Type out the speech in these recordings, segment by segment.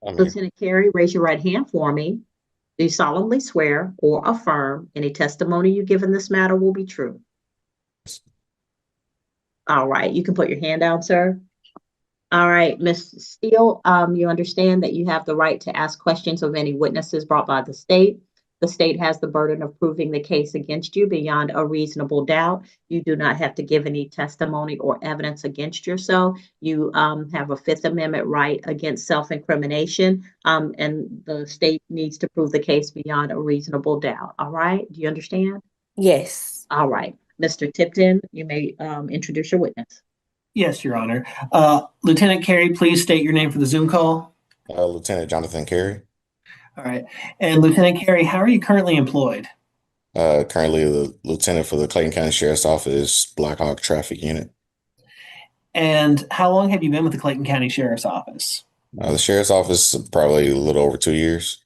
I'm here. Lieutenant Carey, raise your right hand for me. Do you solemnly swear or affirm any testimony you give in this matter will be true? All right, you can put your hand down, sir. All right, Ms. Steele, you understand that you have the right to ask questions of any witnesses brought by the state. The state has the burden of proving the case against you beyond a reasonable doubt. You do not have to give any testimony or evidence against yourself. You have a Fifth Amendment right against self-incrimination, and the state needs to prove the case beyond a reasonable doubt. All right, do you understand? Yes. All right, Mr. Tipton, you may introduce your witness. Yes, Your Honor. Lieutenant Carey, please state your name for the Zoom call. Lieutenant Jonathan Carey, All right. And Lieutenant Carey, how are you currently employed? currently the lieutenant for the Clayton County Sheriff's Office Black Hawk Traffic Unit. And how long have you been with the Clayton County Sheriff's Office? The Sheriff's Office, probably a little over 2 years.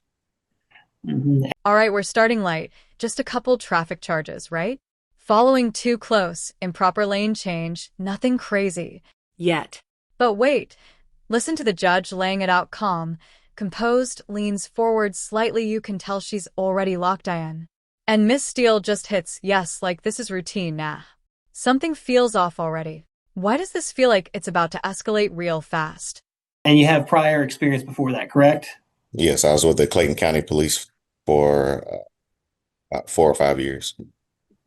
All right, we're starting light. Just a couple traffic charges, right? Following too close, improper lane change, nothing crazy. Yet. But wait, listen to the judge laying it out calm. Composed, leans forward slightly, you can tell she's already locked in. And Miss Steele just hits yes, like this is routine, nah. Something feels off already. Why does this feel like it's about to escalate real fast? And you have prior experience before that, correct? Yes, I was with the Clayton County Police for about 4 or 5 years.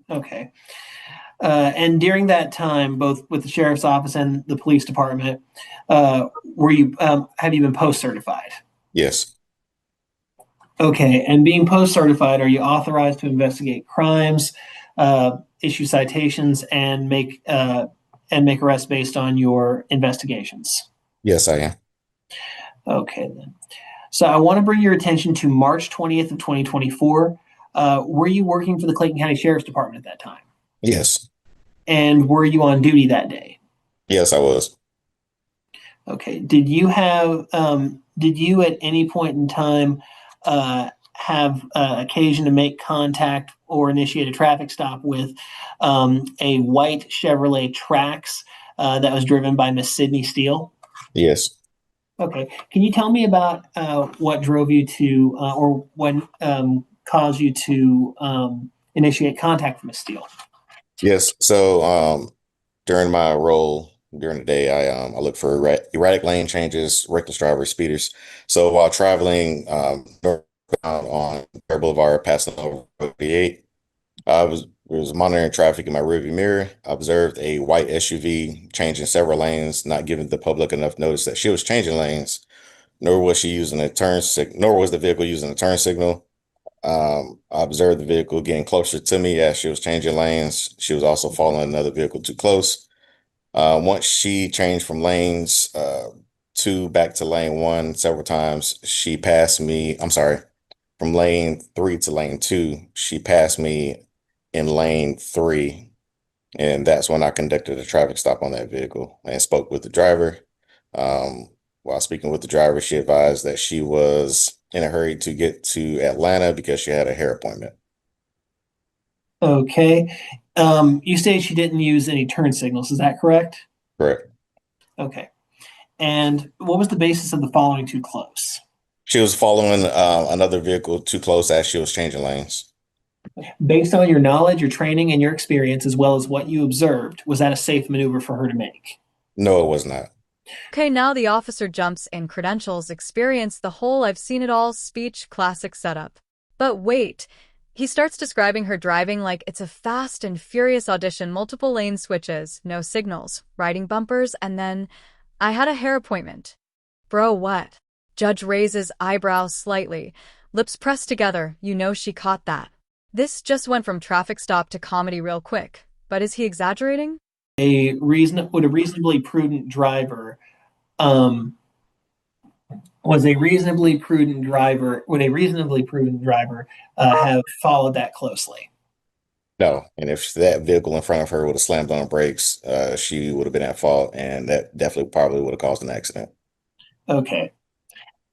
Okay. And during that time, both with the Sheriff's Office and the Police Department, have you been post-certified? Yes, Okay. And being post-certified, are you authorized to investigate crimes, issue citations, and make arrests based on your investigations? yes, I am. Okay, then. So I want to bring your attention to March 20th of 2024. Were you working for the Clayton County Sheriff's Department at that time? Yes, And were you on duty that day? yes, I was. Okay. Did you at any point in time have occasion to make contact or initiate a traffic stop with a white Chevrolet Trax that was driven by Miss Sydney Steele? Yes. Okay. Can you tell me about what drove you to, or what caused you to initiate contact with Miss Steele? Yes. So during my role during the day, I look for erratic lane changes, reckless drivers, speeders. So while traveling northbound on Bear Boulevard, passing over 88, I was monitoring traffic in my rearview mirror. I observed a white SUV changing several lanes, not giving the public enough notice that she was changing lanes, nor was she using a nor was the vehicle using a turn signal. I observed the vehicle getting closer to me as she was changing lanes. She was also following another vehicle too close. Once she changed from lanes two back to lane one several times, she passed me. I'm sorry, from lane three to lane two, she passed me in lane three. And that's when I conducted a traffic stop on that vehicle and spoke with the driver. While speaking with the driver, she advised that she was in a hurry to get to Atlanta because she had a hair appointment. Okay. You stated she didn't use any turn signals. Is that correct? Correct. Okay. And what was the basis of the following too close? She was following another vehicle too close as she was changing lanes. Based on your knowledge, your training, and your experience, as well as what you observed, was that a safe maneuver for her to make? No, it was not. Okay, now the officer jumps in credentials, experience, the whole I've seen it all speech, classic setup. But wait, he starts describing her driving like it's a fast and furious audition, multiple lane switches, no signals, riding bumpers, and then I had a hair appointment. Bro, what? Judge raises eyebrows slightly, lips pressed together, you know she caught that. This just went from traffic stop to comedy real quick. But is he exaggerating? Would a reasonably prudent driver um, was a reasonably prudent driver would a reasonably prudent driver have followed that closely? No. And if that vehicle in front of her would have slammed on the brakes, she would have been at fault, and that definitely probably would have caused an accident. Okay.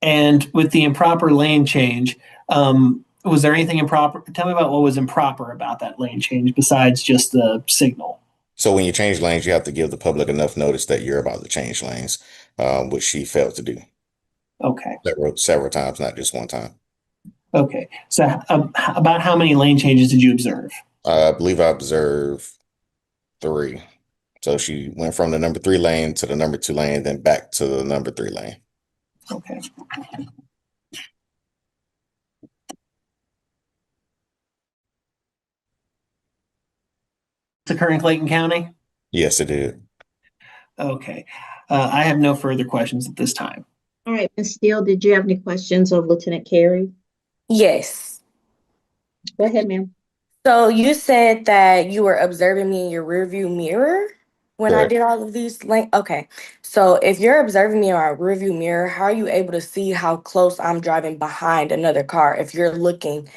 And with the improper lane change, was there anything improper? Tell me about what was improper about that lane change besides just the signal. So when you change lanes, you have to give the public enough notice that you're about to change lanes, which she failed to do. Okay. several times, not just one time. Okay. So about how many lane changes did you observe? I believe I observed 3. So she went from the number 3 lane to the number 2 lane, then back to the number 3 lane. Okay. It's occurring in Clayton County? Yes, it did. Okay. I have no further questions at this time. All right, Ms. Steele, did you have any questions of Lieutenant Carey? Yes. Go ahead, ma'am. So you said that you were observing me in your rearview mirror when I Correct. did all of these okay. So if you're observing me in our rearview mirror, how are you able to see how close I'm driving behind another car if you're looking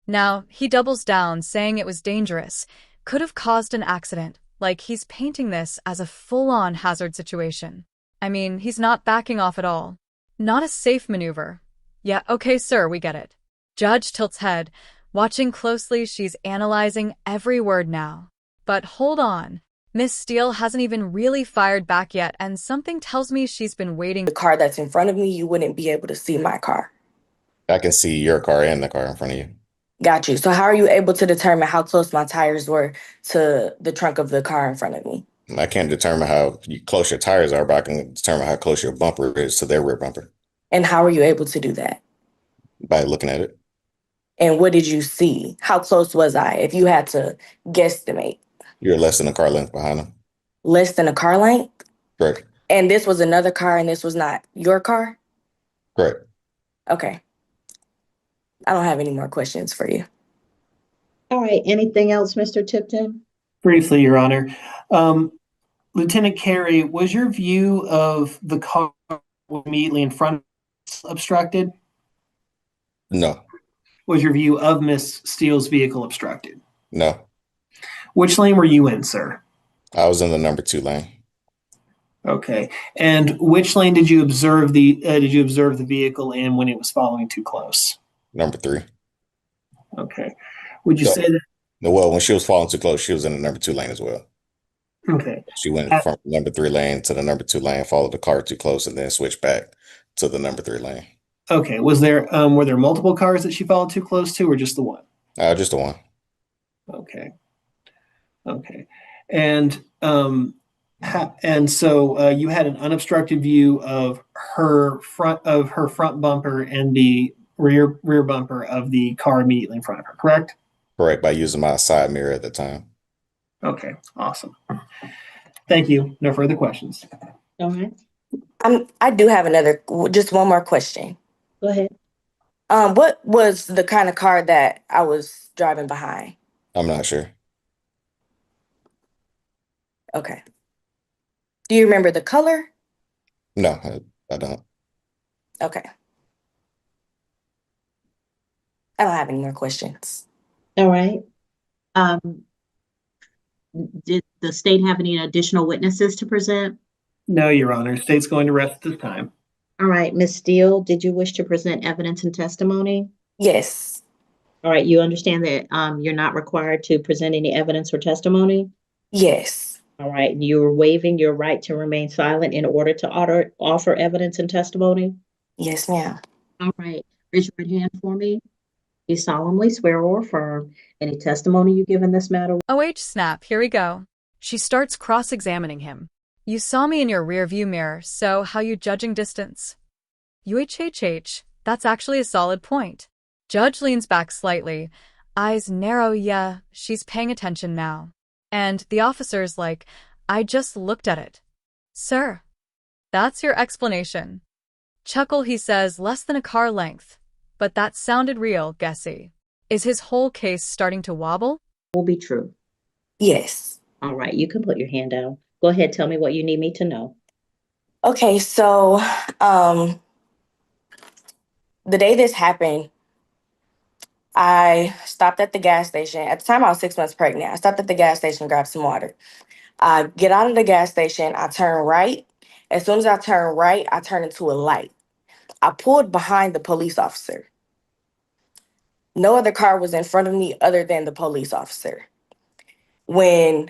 Now, he doubles down, saying it was dangerous, could have caused an accident, like he's painting this as a full-on hazard situation. I mean, he's not backing off at all. Not a safe maneuver. Yeah, okay, sir, we get it. Judge tilts head. Watching closely, she's analyzing every word now. But hold on. Miss Steele hasn't even really fired back yet, and something tells me she's been waiting. the car that's in front of me, you wouldn't be able to see my car. I can see your car and the car in front of you. Got you. So how are you able to determine how close my tires were to the trunk of the car in front of me? I can't determine how close your tires are, but I can determine how close your bumper is to their rear bumper And how are you able to do that? by looking at it. And what did you see? How close was I, if you had to guesstimate? You're less than a car length behind them. Less than a car length? Correct. And this was another car and this was not your car? Correct. Okay. I don't have any more questions for you. All right, anything else, Mr. Tipton? Briefly, Your Honor. Lieutenant Carey, was your view of the car immediately in front obstructed? No. Was your view of Miss Steele's vehicle obstructed? No. Which lane were you in, sir? I was in the number 2 lane. Okay. And which lane did you observe the vehicle in when it was following too close? Number 3. Okay. Would you So- say that? Well, when she was falling too close, she was in the number 2 lane as well. Okay. She went from number 3 lane to the number 2 lane, followed the car too close, and then switched back to the number 3 lane. Okay. Were there multiple cars that she followed too close to, or just the one? Just the one. Okay. Okay. And so you had an unobstructed view of her front bumper and the rear bumper of the car immediately in front of her, correct? Correct. By using my side mirror at the time. Okay. Awesome. Thank you. No further questions. All right, I do have just one more question. go ahead. What was the kind of car that I was driving behind? I'm not sure. Okay. Do you remember the color? No, I don't. Okay. I don't have any more questions. All right. Did the state have any additional witnesses to present? No, Your Honor. State's going to rest at this time. All right, Ms. Steele, did you wish to present evidence and testimony? Yes. All right, you understand that you're not required to present any evidence or testimony? Yes. All right, and you're waiving your right to remain silent in order to offer evidence and testimony? Yes, ma'am. All right, raise your right hand for me. You solemnly swear or affirm any testimony you give in this matter. OH snap, here we go. She starts cross-examining him. You saw me in your rearview mirror, so how you judging distance? UHHH, that's actually a solid point. Judge leans back slightly. Eyes narrow, yeah, she's paying attention now. And the officer's like, I just looked at it. Sir, that's your explanation. Chuckle, he says, less than a car length. But that sounded real, guessy. Is his whole case starting to wobble? Will be true. Yes. All right, you can put your hand down. Go ahead, tell me what you need me to know. Okay, so the day this happened, I stopped at the gas station. At the time, I was 6 months pregnant. I stopped at the gas station, grabbed some water. I get out of the gas station. I turn right. As soon as I turn right, I turn into a light. I pulled behind the police officer. No other car was in front of me other than the police officer. When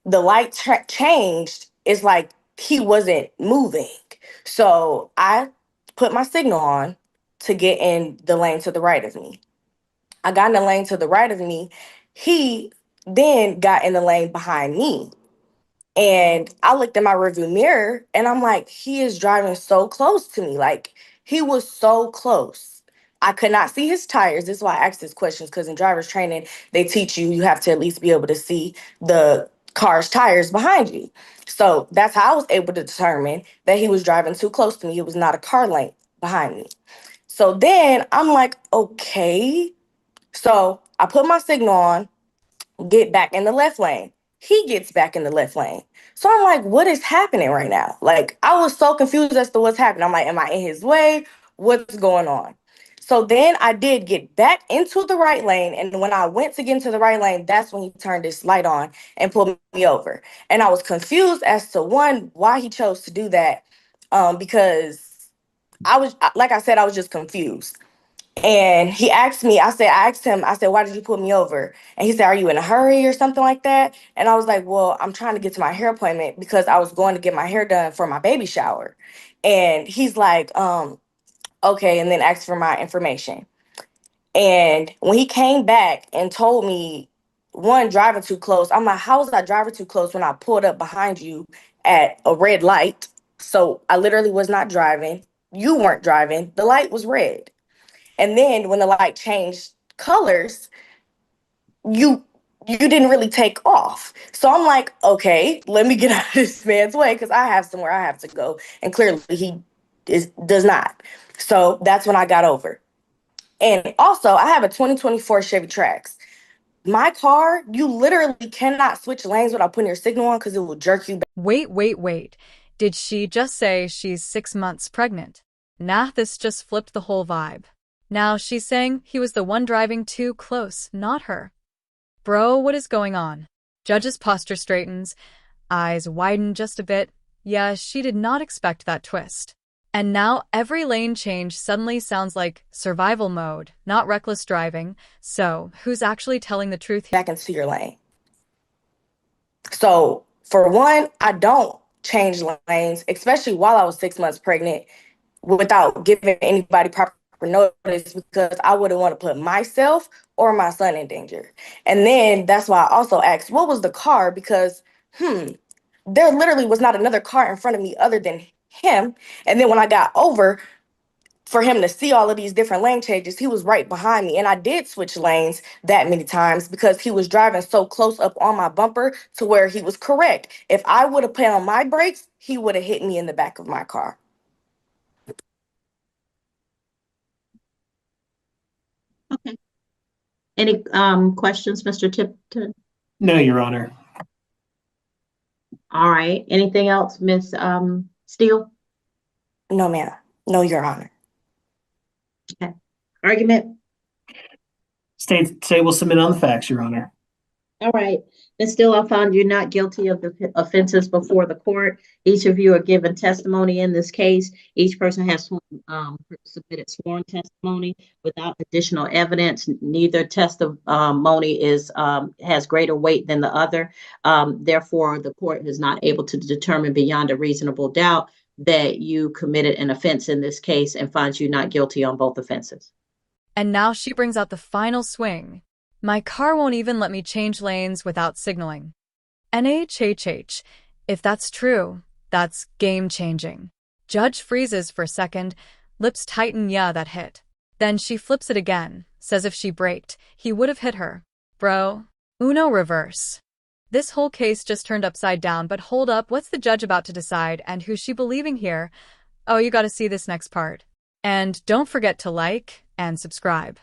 the light changed, it's like he wasn't moving. So I put my signal on to get in the lane to the right of me. I got in the lane to the right of me. He then got in the lane behind me. And I looked in my rearview mirror and I'm like, he is driving so close to me. Like, he was so close. I could not see his tires. This is why I asked these questions, because in driver's training, they teach you you have to at least be able to see the car's tires behind you. So that's how I was able to determine that he was driving too close to me. It was not a car length behind me. So then I'm like, okay. So I put my signal on, get back in the left lane. He gets back in the left lane. So I'm like, what is happening right now? Like, I was so confused as to what's happening. I'm like, am I in his way? What's going on? So then I did get back into the right lane. And when I went to get into the right lane, that's when he turned his light on and pulled me over. And I was confused as to, one, why he chose to do that. Because like I said, I was just confused. And I asked him, I said, why did you pull me over? And he said, are you in a hurry or something like that? And I was like, well, I'm trying to get to my hair appointment because I was going to get my hair done for my baby shower. And he's like, okay, and then asked for my information. And when he came back and told me, one, driving too close, I'm like, how was I driving too close when I pulled up behind you at a red light? So I literally was not driving. You weren't driving. The light was red. And then when the light changed colors, you didn't really take off. So I'm like, okay, let me get out of this man's way because I have somewhere I have to go. And clearly does not. So that's when I got over. And also, I have a 2024 Chevy Trax. My car, you literally cannot switch lanes without putting your signal on because it will jerk you back. Wait. Did she just say she's 6 months pregnant? Nah, this just flipped the whole vibe. Now she's saying he was the one driving too close, not her. Bro, what is going on? Judge's posture straightens, eyes widen just a bit. Yeah, she did not expect that twist. And now every lane change suddenly sounds like survival mode, not reckless driving. So, who's actually telling the truth here? Back into your lane. So, for one, I don't change lanes, especially while I was 6 months pregnant, without giving anybody proper notice, because I wouldn't want to put myself or my son in danger. And then that's why I also asked, what was the car? Because, there literally was not another car in front of me other than him. And then when I got over, for him to see all of these different lane changes, he was right behind me. And I did switch lanes that many times because he was driving so close up on my bumper to where he was correct. If I would have put on my brakes, he would have hit me in the back of my car. Okay. Any questions, Mr. Tipton? No, Your Honor. All right. Anything else, Ms. Steele? No, ma'am. No, Your Honor. Okay. Argument? State will submit on the facts, Your Honor. All right. Ms. Steele, I found you not guilty of the offenses before the court. Each of you are given testimony in this case. Each person has submitted sworn testimony without additional evidence. Neither testimony has greater weight than the other. Therefore, the court is not able to determine beyond a reasonable doubt that you committed an offense in this case and finds you not guilty on both offenses. And now she brings out the final swing. My car won't even let me change lanes without signaling. NHHH. If that's true, that's game-changing. Judge freezes for a second, lips tighten, yeah, that hit. Then she flips it again, says if she braked, he would have hit her. Bro, Uno reverse. This whole case just turned upside down, but hold up, what's the judge about to decide and who's she believing here? Oh, you gotta see this next part. And don't forget to like and subscribe.